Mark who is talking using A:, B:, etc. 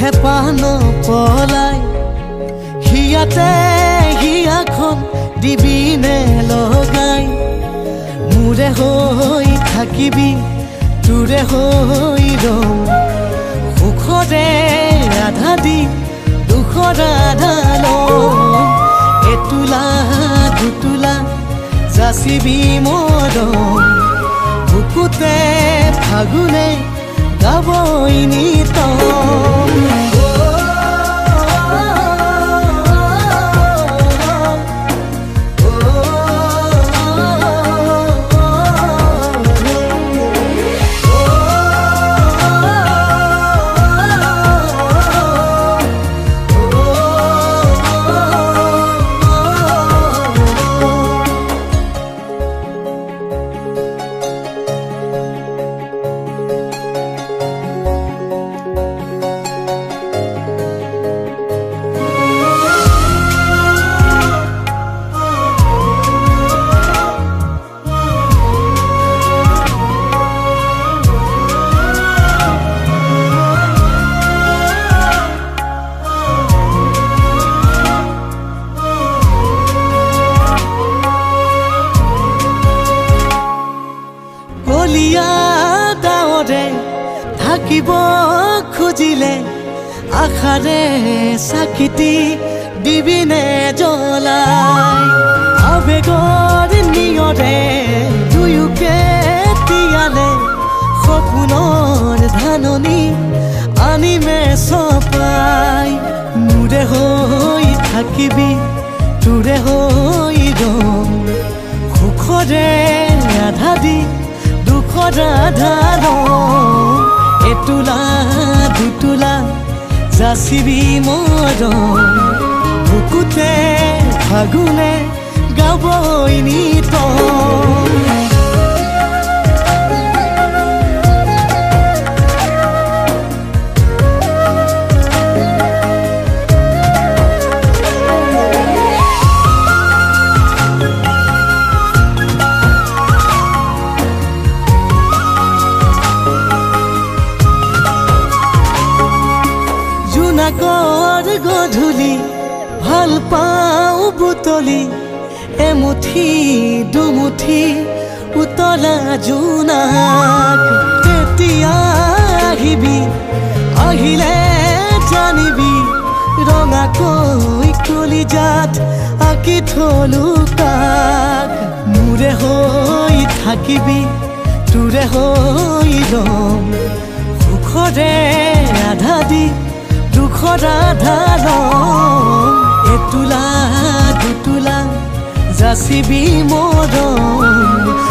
A: হেঁপাহ নপলাই হিয়াতে হিয়াখন দিবিনে লগাই মোৰে হৈ থাকিবি তোৰে হৈ ৰম সুখৰে আধা দি দুখৰ আধা লম এতোলা দুতোলা যাচিবি মৰম বুকুতে ফাগুনে গাবই নিতম কলিয়া ডাৱৰে থাকিব খুজিলে আশাৰে চাকিতি দিবিনে জ্বলাই আবেগৰ নিয়ৰে দুয়োকে তিয়ালে সপোনৰ ধাননি আনিমে চপাই মোৰে হৈ থাকিবি তোৰে হৈ ৰম সুখৰে আধা দি দুখৰ আধা লম এতোলা দুতোলা যাচিবি মৰম বুকুতে ফাগুনে গাবই নিতম জোনাকৰ গধূলি ভাল পাওঁ বুটলি এমুঠি দুমুঠি উতলা জোনাক তেতিয়া আহিবি আহিলে জানিবি ৰঙাকৈ কলিজাত আঁকি থলো কাক মোৰে হৈ থাকিবি তোৰে হৈ ৰম সুখৰে আধা দি দুখৰ আধা লম এতোলা দুতোলা যাচিবি মৰম